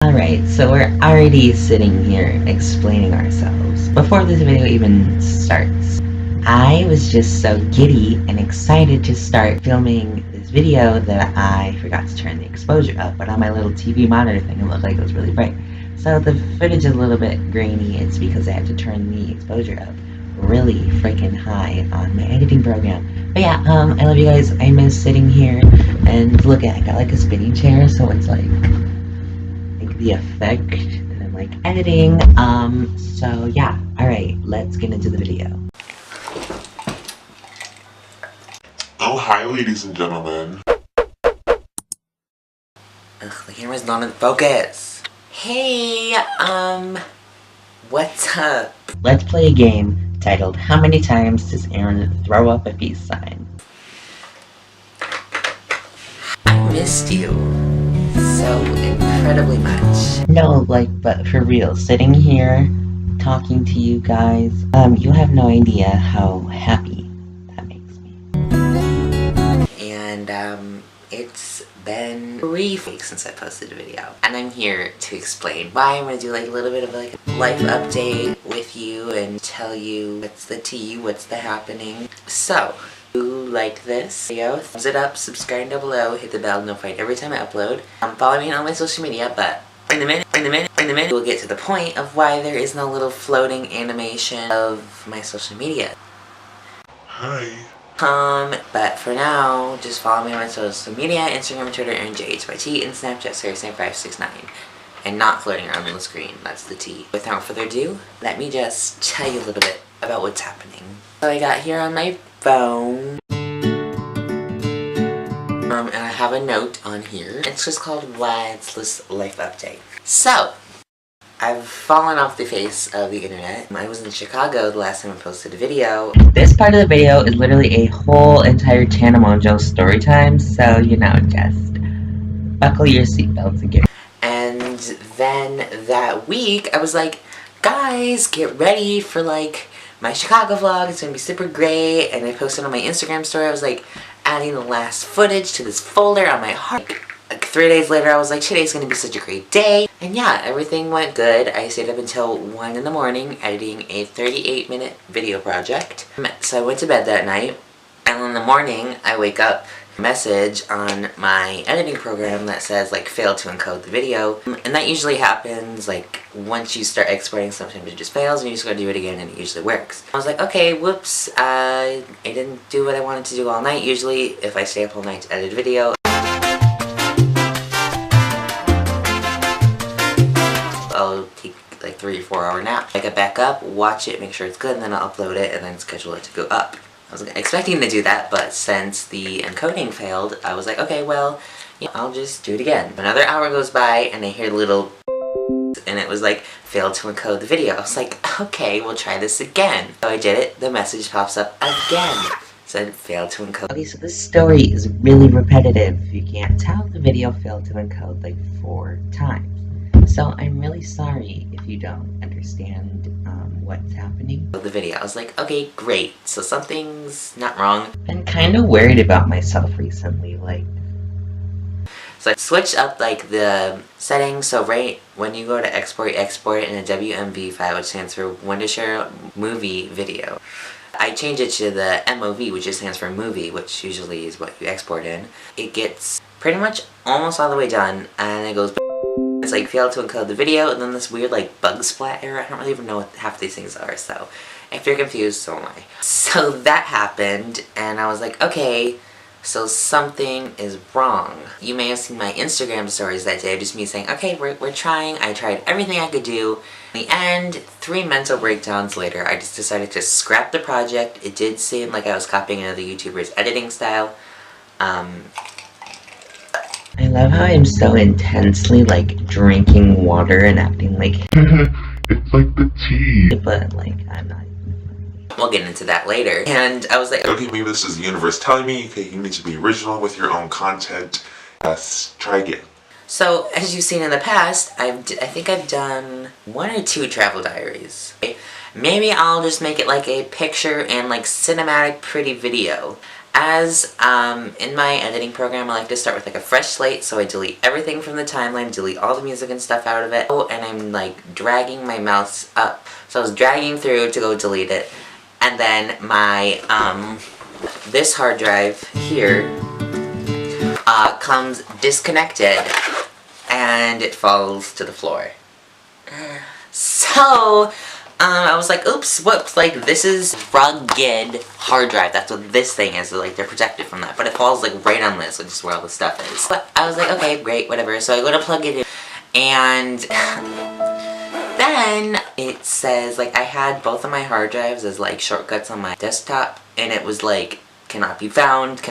Alright, so we're already sitting here explaining ourselves. Before this video even starts, I was just so giddy and excited to start filming this video that I forgot to turn the exposure up, but on my little TV monitor thing it looked like it was really bright. So the footage is a little bit grainy. It's because I had to turn the exposure up really freaking high on my editing program. But yeah, I love you guys. I miss sitting here and look at, I got like a spinning chair, so it's like the effect, and I'm like editing. So yeah, alright, let's get into the video. Oh, hi ladies and gentlemen. Ugh, the camera's not in focus. Hey, what's up? Let's play a game titled How Many Times Does Aaron Throw Up a Peace Sign? I missed you so incredibly much. No, but for real, sitting here talking to you guys, you have no idea how happy that makes me. And it's been 3 weeks since I posted a video, and I'm here to explain why. I'm gonna do like a little bit of like a life update with you and tell you what's the tea, what's the happening. So if you like this video, thumbs it up, subscribe down below, hit the bell, notified every time I upload. Follow me on all my social media, but in a minute, we'll get to the point of why there is no little floating animation of my social media. Hi. But for now, just follow me on my social media, Instagram and Twitter, aaronjhurst, and Snapchat, SarahSnap569. And not floating around on the screen, that's the T. Without further ado, let me just tell you a little bit about what's happening. So I got here on my phone, and I have a note on here. It's just called What's This Life Update. So, I've fallen off the face of the internet. I was in Chicago the last time I posted a video. This part of the video is literally a whole entire Tanamonjo story time, so you know, just buckle your seatbelts again. And then that week, I was like, guys, get ready for like my Chicago vlog. It's gonna be super great. And I posted on my Instagram story, I was like adding the last footage to this folder on my heart. Like 3 days later, I was like, today's gonna be such a great day. And yeah, everything went good. I stayed up until 1 in the morning editing a 38-minute video project. So I went to bed that night, and in the morning, I wake up, message on my editing program that says like failed to encode the video, and that usually happens like once you start exporting. Sometimes it just fails and you just gotta do it again, and it usually works. I was like, okay, whoops, I didn't do what I wanted to do all night. Usually if I stay up all night to edit a video, I'll take like 3 or 4 hour nap, I get back up, watch it, make sure it's good, and then I'll upload it and then schedule it to go up. I was expecting to do that, but since the encoding failed, I was like, okay, well, yeah, I'll just do it again. Another hour goes by, and I hear the little and it was like, failed to encode the video. I was like, okay, we'll try this again. So I did it, the message pops up again. Said, failed to encode. Okay, so this story is really repetitive. If you can't tell, the video failed to encode like 4 times. So I'm really sorry if you don't understand what's happening. The video, I was like, okay, great. So something's not wrong. I've been kind of worried about myself recently, like. So I switched up like the settings. So right when you go to export, you export it in a WMV file, which stands for When to Share Movie Video. I changed it to the MOV, which just stands for movie, which usually is what you export in. It gets pretty much almost all the way done, and it goes. It's like failed to encode the video, and then this weird like bug splat error. I don't really even know what half these things are, so if you're confused, so am I. So that happened, and I was like, okay, so something is wrong. You may have seen my Instagram stories that day, just me saying, okay, we're trying. I tried everything I could do. In the end, 3 mental breakdowns later, I just decided to scrap the project. It did seem like I was copying another YouTuber's editing style. I love how I'm so intensely, like, drinking water and acting like It's like the tea. But, like, I'm not even funny. We'll get into that later. And I was like, okay, maybe this is the universe telling me, okay, you need to be original with your own content. Let's try again. So, as you've seen in the past, I think I've done 1 or 2 travel diaries. Maybe I'll just make it like a picture and, like, cinematic pretty video. As in my editing program, I like to start with like a fresh slate, so I delete everything from the timeline, delete all the music and stuff out of it. Oh, and I'm like dragging my mouse up. So I was dragging through to go delete it. And then my, this hard drive here, comes disconnected and it falls to the floor. So, I was like, oops, whoops, like, this is rugged hard drive. That's what this thing is. So, like, they're protected from that. But it falls, like, right on this, which is where all the stuff is. But I was like, okay, great, whatever. So I go to plug it in. And then it says, like, I had both of my hard drives as, like, shortcuts on my desktop. And it was, like, cannot be found,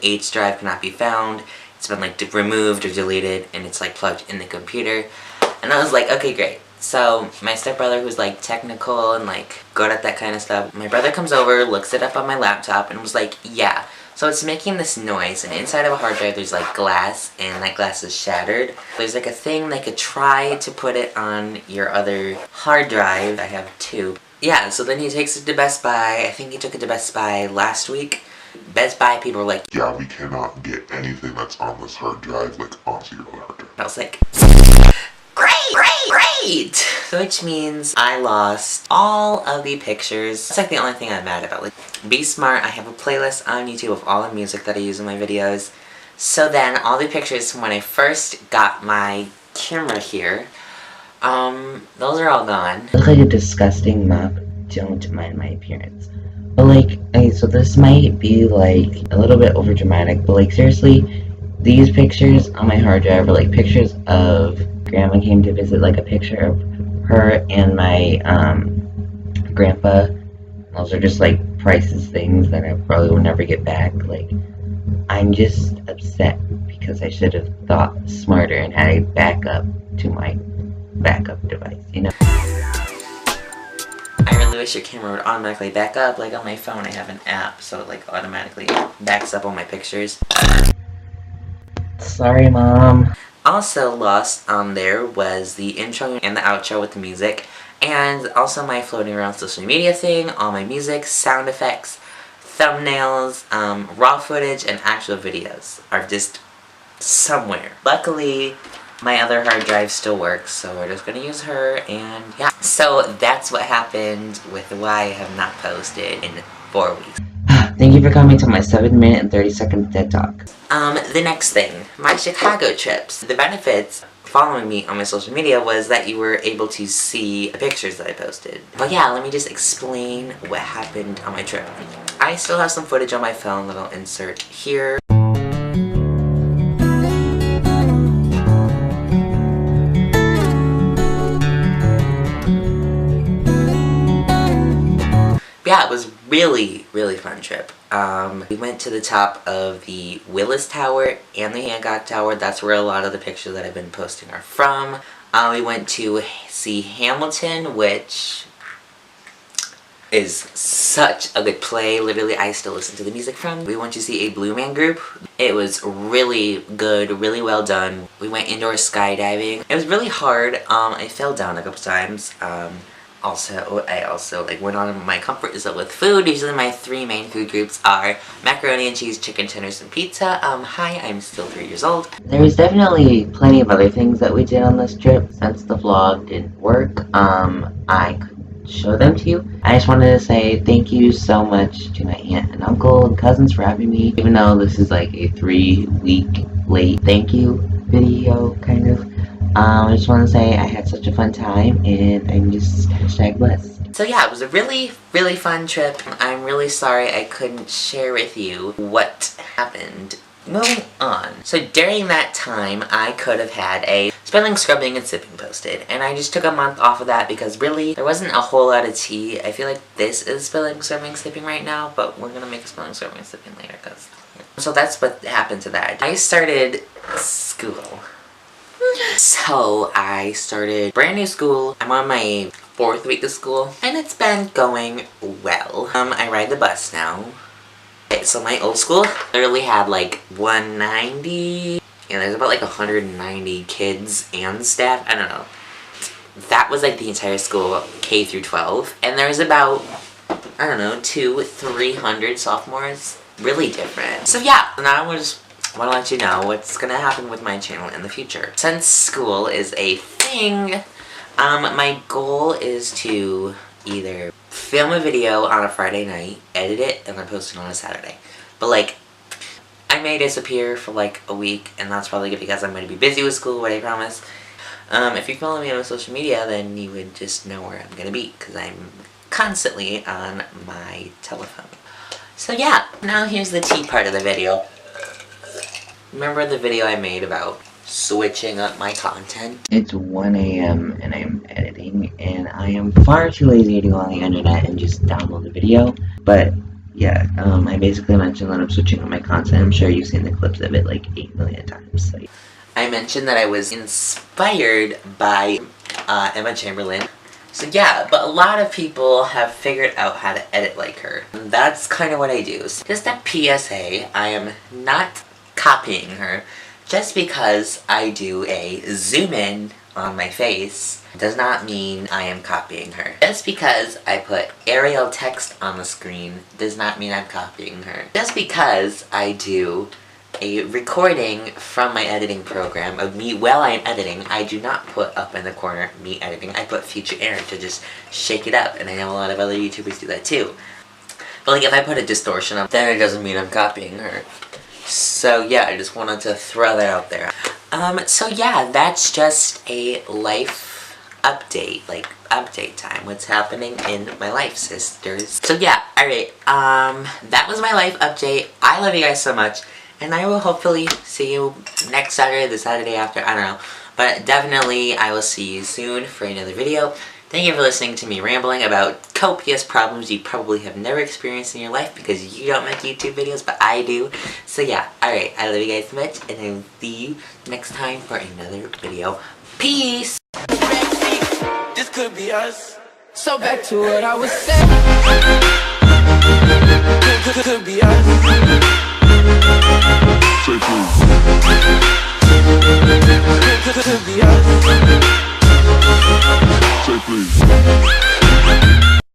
H drive cannot be found. It's been, like, removed or deleted. And it's, like, plugged in the computer. And I was like, okay, great. So, my stepbrother, who's, like, technical and, like, good at that kind of stuff, my brother comes over, looks it up on my laptop, and was like, yeah. So it's making this noise, and inside of a hard drive there's, like, glass, and that glass is shattered. There's, like, a thing they could try to put it on your other hard drive. I have two. Yeah, so then he takes it to Best Buy. I think he took it to Best Buy last week. Best Buy people were like, yeah, we cannot get anything that's on this hard drive, like, onto your hard drive. I was like, great! Which means I lost all of the pictures. That's like the only thing I'm mad about. Like, be smart, I have a playlist on YouTube of all the music that I use in my videos. So then, all the pictures from when I first got my camera here, those are all gone. I look like a disgusting mop. Don't mind my appearance. But like, okay, so this might be like a little bit over dramatic, but like seriously, these pictures on my hard drive are like pictures of Grandma came to visit, like a picture of her and my grandpa. Those are just like priceless things that I probably will never get back. Like, I'm just upset because I should have thought smarter and had a backup to my backup device, you know? I really wish your camera would automatically back up. Like on my phone I have an app so it like automatically backs up all my pictures. Sorry, Mom. Also lost on there was the intro and the outro with the music, and also my floating around social media thing, all my music, sound effects, thumbnails, raw footage, and actual videos are just somewhere. Luckily, my other hard drive still works, so we're just gonna use her, and yeah. So that's what happened with why I have not posted in 4 weeks. Thank you for coming to my 7-minute and 30-second TED Talk. The next thing, my Chicago trips. The benefits following me on my social media was that you were able to see the pictures that I posted. But yeah, let me just explain what happened on my trip. I still have some footage on my phone that I'll insert here. Yeah, it was really fun trip. We went to the top of the Willis Tower and the Hancock Tower. That's where a lot of the pictures that I've been posting are from. We went to see Hamilton, which is such a good play. Literally, I still listen to the music from. We went to see a Blue Man Group. It was really good, really well done. We went indoor skydiving. It was really hard. I fell down a couple times. I also like went on my comfort zone with food. Usually my 3 main food groups are macaroni and cheese, chicken tenders, and pizza. Hi, I'm still 3 years old. There was definitely plenty of other things that we did on this trip. Since the vlog didn't work, I couldn't show them to you. I just wanted to say thank you so much to my aunt and uncle and cousins for having me. Even though this is like a 3-week late thank you video, kind of. I just want to say I had such a fun time, and I'm just #blessed. So yeah, it was a really fun trip. I'm really sorry I couldn't share with you what happened. Moving on. So during that time, I could have had a spelling, scrubbing, and sipping posted, and I just took a month off of that because really, there wasn't a whole lot of tea. I feel like this is spelling, scrubbing, sipping right now, but we're gonna make a spelling, scrubbing, and sipping later, because... So that's what happened to that. I started school. So I started brand new school. I'm on my 4th week of school, and it's been going well. I ride the bus now. Okay, so my old school literally had like 190. Yeah, there's about like 190 kids and staff. I don't know. That was like the entire school, K through 12, and there was about, I don't know, 200-300 sophomores. really different. So yeah, now I just want to let you know what's gonna happen with my channel in the future. Since school is a thing, my goal is to either film a video on a Friday night, edit it, and then post it on a Saturday. But like, I may disappear for like a week, and that's probably because I'm going to be busy with school, what I promise. If you follow me on social media, then you would just know where I'm going to be, because I'm constantly on my telephone. So yeah, now here's the tea part of the video. Remember the video I made about switching up my content? It's 1 a.m. and I'm editing, and I am far too lazy to go on the internet and just download the video. But yeah, I basically mentioned that I'm switching up my content. I'm sure you've seen the clips of it like 8 million times. So. I mentioned that I was inspired by Emma Chamberlain. So yeah, but a lot of people have figured out how to edit like her. And that's kind of what I do. Just a PSA, I am not copying her. Just because I do a zoom in on my face does not mean I am copying her. Just because I put Arial text on the screen does not mean I'm copying her. Just because I do a recording from my editing program of me while I'm editing, I do not put up in the corner me editing. I put future Aaron to just shake it up, and I know a lot of other YouTubers do that too. But like, if I put a distortion up, then it doesn't mean I'm copying her. So yeah, I just wanted to throw that out there. So yeah, that's just a life update, like update time. What's happening in my life, sisters. So yeah, alright, that was my life update. I love you guys so much, and I will hopefully see you next Saturday, the Saturday after, I don't know. But definitely, I will see you soon for another video. Thank you for listening to me rambling about copious problems you probably have never experienced in your life because you don't make YouTube videos, but I do. So yeah, alright, I love you guys so much, and I will see you next time for another video. Peace! This could be us. So back to what I was saying. Could be us. Could be us.